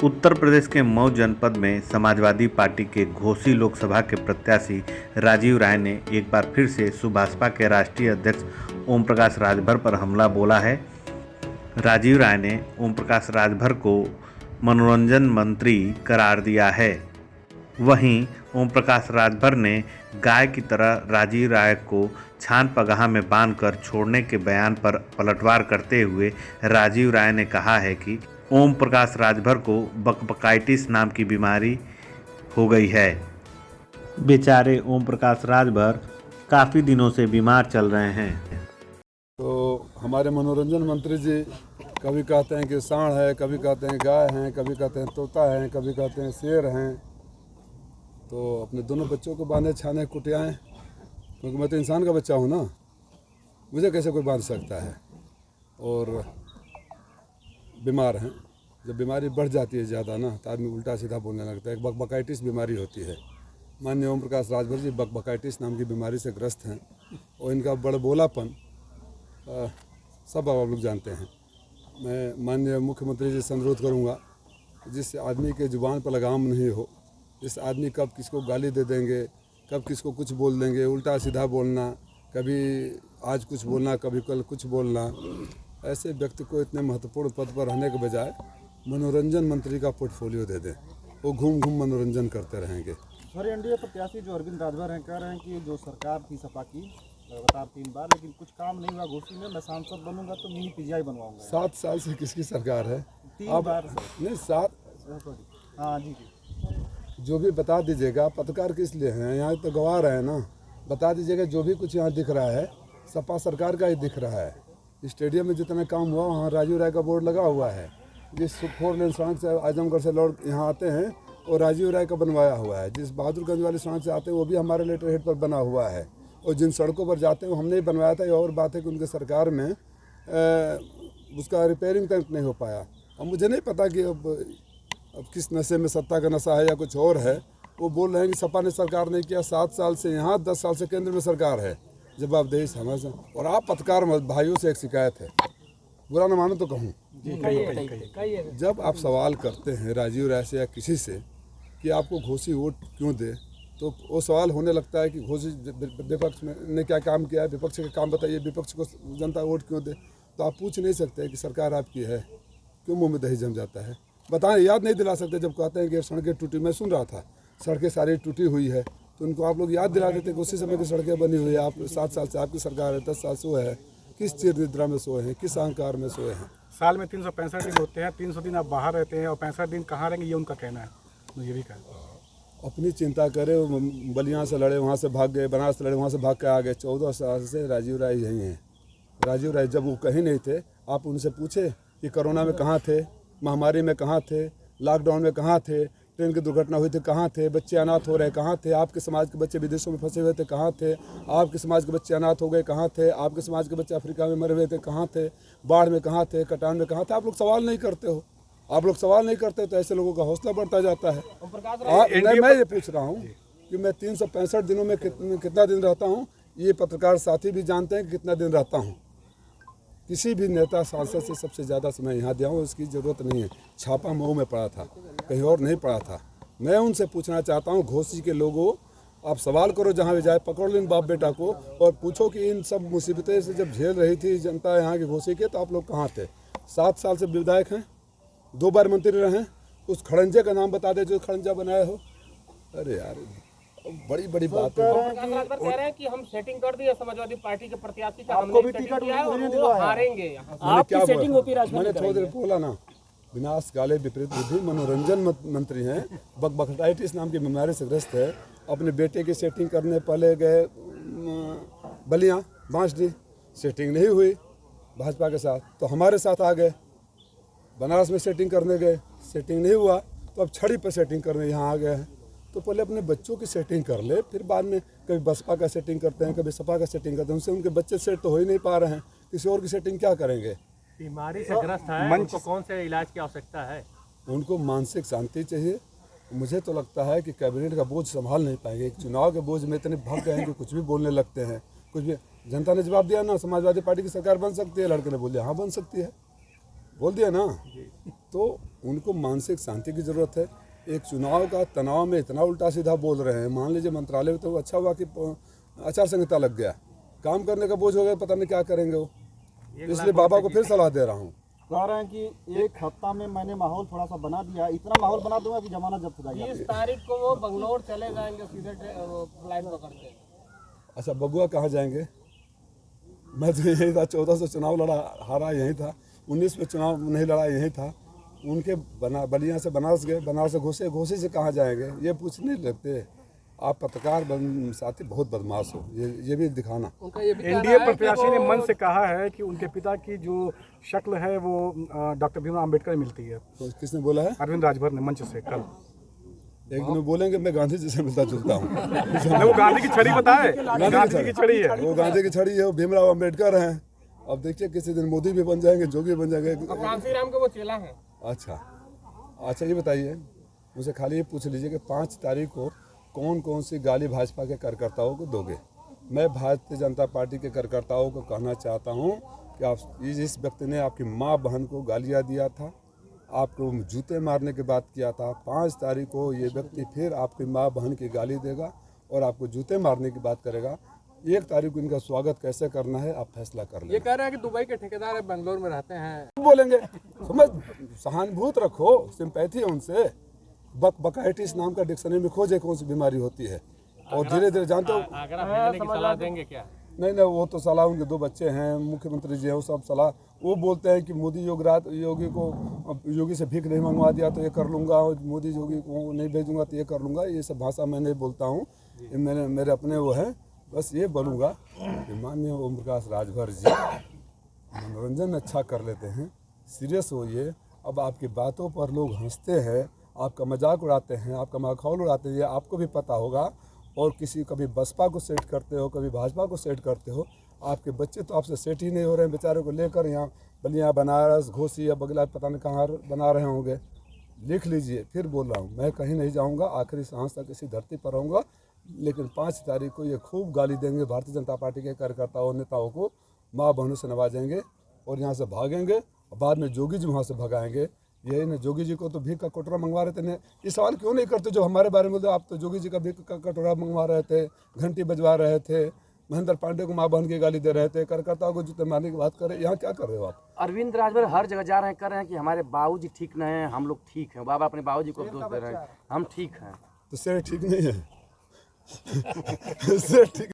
उत्तर प्रदेश के मऊ जनपद में समाजवादी पार्टी के घोसी लोकसभा के प्रत्याशी राजीव राय ने एक बार फिर से सुभाषपा के राष्ट्रीय अध्यक्ष ओम प्रकाश राजभर पर हमला बोला है। राजीव राय ने ओम प्रकाश राजभर को मनोरंजन मंत्री करार दिया है। वहीं ओम प्रकाश राजभर ने गाय की तरह राजीव राय को छान पगाह में बांधकर छोड़ने के बयान पर पलटवार करते हुए राजीव राय ने कहा है कि ओम प्रकाश राजभर को बकबकाइटिस नाम की बीमारी हो गई है। बेचारे ओम प्रकाश राजभर काफ़ी दिनों से बीमार चल रहे हैं। तो हमारे मनोरंजन मंत्री जी कभी कहते हैं कि सांड है, कभी कहते हैं गाय हैं, कभी कहते हैं तोता है, कभी कहते हैं शेर हैं। तो अपने दोनों बच्चों को बांधे छाने कुटियाएँ, क्योंकि मैं तो इंसान का बच्चा हूँ ना, मुझे कैसे कोई बांध सकता है। और बीमार हैं, जब बीमारी बढ़ जाती है ज़्यादा ना तो आदमी उल्टा सीधा बोलने लगता है। एक बकबकाइटिस बीमारी होती है। माननीय ओम प्रकाश राजभर जी बकबकाइटिस नाम की बीमारी से ग्रस्त हैं और इनका बड़बोलापन सब आप लोग जानते हैं। मैं माननीय मुख्यमंत्री जी से अनुरोध करूँगा, जिस आदमी के ज़ुबान पर लगाम नहीं हो, जिस आदमी कब किसको गाली दे देंगे, कब किसको कुछ बोल देंगे, उल्टा सीधा बोलना, कभी आज कुछ बोलना, कभी कल कुछ बोलना, ऐसे व्यक्ति को इतने महत्वपूर्ण पद पर रहने के बजाय मनोरंजन मंत्री का पोर्टफोलियो दे दें। वो घूम घूम मनोरंजन करते रहेंगे। सर, एनडीए प्रत्याशी जो अरविंद राजभर हैं कह रहे हैं कि जो सरकार थी सपा की लगातार 3 बार, लेकिन कुछ काम नहीं हुआ। घोसी में मैं सांसद बनूंगा तो मिनी पीजीआई बनवाऊंगा। 7 साल से किसकी सरकार है? 3 बार नहीं 7। हाँ जी, जो भी बता दीजिएगा, पत्रकार किस लिए हैं? यहाँ तो गवाह रहे हैं ना। बता दीजिएगा जो भी कुछ यहाँ दिख रहा है सपा सरकार का ही दिख रहा है। स्टेडियम में जितना काम हुआ वहाँ राजीव राय का बोर्ड लगा हुआ है। जिस 4 लेन सड़क से आजमगढ़ से लौट यहाँ आते हैं वो राजीव राय का बनवाया हुआ है। जिस बहादुरगंज वाली सड़क से आते हैं वो भी हमारे लेटर हेड पर बना हुआ है। और जिन सड़कों पर जाते हैं वो हमने ही बनवाया था। ये और बात है कि उनके सरकार में उसका रिपेयरिंग तक नहीं हो पाया। अब मुझे नहीं पता कि अब किस नशे में सत्ता का नशा है या कुछ और है। वो बोल रहे हैं कि सपा ने सरकार नहीं किया। 7 साल से यहाँ, 10 साल से केंद्र में सरकार है। जवाबदेही समझ। और आप पत्रकार भाइयों से एक शिकायत है, बुरा न मानो तो कहूँ, जब आप सवाल करते हैं राजीव राय से या किसी से कि आपको घोसी वोट क्यों दे, तो वो सवाल होने लगता है कि घोसी विपक्ष में ने क्या काम किया है, विपक्ष का काम बताइए, विपक्ष को जनता वोट क्यों दे। तो आप पूछ नहीं सकते कि सरकार आपकी है, क्यों मुँह में दही जम जाता है? बताएं, याद नहीं दिला सकते। जब कहते हैं कि सड़कें टूटी, मैं सुन रहा था सड़कें सारी टूटी हुई है, तो उनको आप लोग याद दिला देते कि उसी समय की सड़कें बनी हुई है। आप 7 साल से आपकी सरकार है, 10 साल सोए है, किस चिर निद्रा में सोए हैं, किस अहंकार में सोए हैं? साल में 365 दिन होते हैं, 300 दिन आप बाहर रहते हैं और 65 दिन कहाँ रहेंगे, ये उनका कहना है। मुझे भी कहना, अपनी चिंता करें। बलिया से लड़े, वहाँ से भाग गए, बनारस से लड़े, वहाँ से भाग के आ गए। 14 साल से राजीव राय यहीं हैं। राजीव राय जब वो कहीं नहीं थे, आप उनसे पूछे कि कोरोना में कहाँ थे, महामारी में कहाँ थे, लॉकडाउन में कहाँ थे, ट्रेन की दुर्घटना हुई थी कहाँ थे, बच्चे अनाथ हो रहे कहाँ थे, आपके समाज के बच्चे विदेशों में फंसे हुए थे कहाँ थे, आपके समाज के बच्चे अनाथ हो गए कहाँ थे, आपके समाज के बच्चे अफ्रीका में मरे हुए थे कहाँ थे, बाढ़ में कहाँ थे, कटान में कहाँ थे? आप लोग सवाल नहीं करते हो। आप लोग सवाल नहीं करते तो ऐसे लोगों का हौसला बढ़ता जाता है। मैं ये पूछ रहा हूँ कि मैं 365 दिनों में कितना दिन रहता हूँ, ये पत्रकार साथी भी जानते हैं कि कितना दिन रहता हूँ। किसी भी नेता सांसद से सबसे ज़्यादा समय यहाँ दिया हूँ, उसकी ज़रूरत नहीं है। छापा मऊ में पड़ा था, कहीं और नहीं पड़ा था। मैं उनसे पूछना चाहता हूँ, घोसी के लोगों, आप सवाल करो जहाँ भी जाए, पकड़ लो इन बाप बेटा को और पूछो कि इन सब मुसीबतें से जब झेल रही थी जनता यहाँ के घोसी के, तो आप लोग कहाँ थे? 7 साल से विधायक हैं, 2 बार मंत्री रहे। उस खड़ंजे का नाम बता दे जो खड़ंजा बनाए हो। अरे यार, बड़ी बड़ी बात है। कह रहे हैं कि हम सेटिंग कर दिए समाजवादी पार्टी के प्रत्याशी का, आपको भी टिकट हारेंगे। आपकी सेटिंग होती है। मैंने थोड़ी देर बोला ना, विनाश काले विपरीत बुद्धि मनोरंजन मंत्री हैं, बकबकाइटिस नाम की बीमारी से ग्रस्त है। अपने बेटे की सेटिंग करने पहले गए बलिया बांसडी, सेटिंग नहीं हुई भाजपा के साथ, तो हमारे साथ आ गए। बनारस में सेटिंग करने गए, सेटिंग नहीं हुआ, तो अब छड़ी पर सेटिंग करने यहाँ आ गए हैं। तो पहले अपने बच्चों की सेटिंग कर ले, फिर बाद में कभी बसपा का सेटिंग करते हैं, कभी सपा का सेटिंग करते हैं। उनसे उनके बच्चे सेट तो हो ही नहीं पा रहे हैं, किसी और की सेटिंग क्या करेंगे? बीमारी से ग्रस्त है, उनको कौन से इलाज की आवश्यकता है? उनको मानसिक शांति चाहिए। मुझे तो लगता है कि कैबिनेट का बोझ संभाल नहीं पाएंगे। एक चुनाव के बोझ में इतने भग गए हैं कि कुछ भी बोलने लगते हैं। कुछ भी जनता ने जवाब दिया ना, समाजवादी पार्टी की सरकार बन सकती है। लड़के ने बोले हाँ बन सकती है। बोल दिया ना। तो उनको मानसिक शांति की ज़रूरत है। एक चुनाव का तनाव में इतना उल्टा सीधा बोल रहे हैं। मान लीजिए मंत्रालय में तो अच्छा हुआ कि आचार संहिता लग गया, काम करने का बोझ हो गया, पता नहीं क्या करेंगे वो। इसलिए बाबा को फिर सलाह दे रहा हूँ। कह रहे हैं कि 1 हफ्ता में मैंने माहौल थोड़ा सा बना दिया, इतना माहौल बना दूंगा कि जमानत जब्त हो जाएगी। 20 तारीख को वो बंगलोर चले जाएंगे सीधे फ्लाइट पकड़ के। अच्छा, बबुआ कहाँ जाएंगे? मैं तो यही था, 14 से चुनाव लड़ा, हारा यही था। 19 में चुनाव नहीं लड़ा, यही था। उनके बलिया से बनारस गए, बनारस से घोषे, घोषे से कहाँ जाएंगे ये पूछने लगते। आप पत्रकार साथी बहुत बदमाश हो, ये भी दिखाना। एनडीए प्रत्याशी ने मन से कहा है कि उनके पिता की जो शक्ल है वो डॉक्टर भीमराव अम्बेडकर में मिलती है। तो किसने बोला है? अरविंद राजभर ने मंच से कल। एक दिन बोलेंगे मैं गांधी जी से मिलता जुलता हूँ। वो गांधी की छड़ी पता है, गांधी की छड़ी है, वो गांधी की छड़ी है, वो भीमराव अम्बेडकर हैं। अब देखिए किसी दिन मोदी भी बन जाएंगे, जोगी बन जाएंगे। कांसी राम के वो चेला है। अच्छा ये बताइए, मुझे खाली ये पूछ लीजिए कि 5 तारीख को कौन कौन सी गाली भाजपा के कार्यकर्ताओं को दोगे? मैं भारतीय जनता पार्टी के कार्यकर्ताओं को कहना चाहता हूँ कि आप इस व्यक्ति ने आपकी माँ बहन को गालियाँ दिया था, आपको जूते मारने की बात किया था। 5 तारीख को ये व्यक्ति फिर आपकी माँ बहन की गाली देगा और आपको जूते मारने की बात करेगा। 1 तारीख को इनका स्वागत कैसे करना है आप फैसला कर लें। ये कह रहे हैं कि दुबई के ठेकेदार है, बेंगलोर में रहते हैं। बोलेंगे समझ, सहानुभूति रखो, सिंपैथी है उनसे। बकाइटिस नाम का डिक्शनरी में खोजे कौन सी बीमारी होती है, और धीरे धीरे जानते हो। अगर आप भेजने की सलाह देंगे क्या? नहीं, वो तो सलाह, उनके 2 बच्चे हैं, मुख्यमंत्री जी हैं, वो सब सलाह। वो बोलते हैं कि मोदी योगी से भीख नहीं मंगवा दिया तो ये कर लूँगा, मोदी योगी को नहीं भेजूंगा तो ये कर लूँगा। ये सब भाषा मैं नहीं बोलता हूँ, ये मेरे अपने वो हैं। बस ये बोलूँगा कि माननीय ओम प्रकाश राजभर जी मनोरंजन अच्छा कर लेते हैं, सीरियस होइए। अब आपकी बातों पर लोग हंसते हैं, आपका मजाक उड़ाते हैं, आपका माखौल उड़ाते हैं, ये आपको भी पता होगा। और कभी बसपा को सेट करते हो, कभी भाजपा को सेट करते हो। आपके बच्चे तो आपसे सेट ही नहीं हो रहे हैं, बेचारों को लेकर यहाँ बलिया, बनारस, घोसी या बगला पता नहीं कहाँ बना रहे होंगे। लिख लीजिए, फिर बोल रहा हूँ, मैं कहीं नहीं जाऊँगा, आखिरी सांस तक इसी धरती पर रहूँगा। लेकिन 5 तारीख को ये खूब गाली देंगे भारतीय जनता पार्टी के कार्यकर्ताओं, नेताओं को, माँ बहनों से नवाजेंगे और यहाँ से भागेंगे। और बाद में जोगी जी वहाँ से भगाएंगे। यही ना, जोगी जी को तो भीख का कटोरा मंगवा रहे थे। ये सवाल क्यों नहीं करते जो हमारे बारे में बोलते? आप तो जोगी जी का भीख का कटोरा मंगवा रहे थे, घंटी बजवा रहे थे, महेंद्र पांडे को माँ बहन की गाली दे रहे थे, कार्यकर्ताओं को जूते मारने की बात कर रहे। यहाँ क्या कर रहे हो आप? अरविंद राजभर हर जगह जा रहे हैं, कर रहे हैं कि हमारे बाबूजी ठीक नहीं है, हम लोग ठीक हैं। बाबा अपने बाबूजी को दोष दे रहे हैं, हम ठीक हैं। तो शेर ठीक नहीं है। शेर ठीक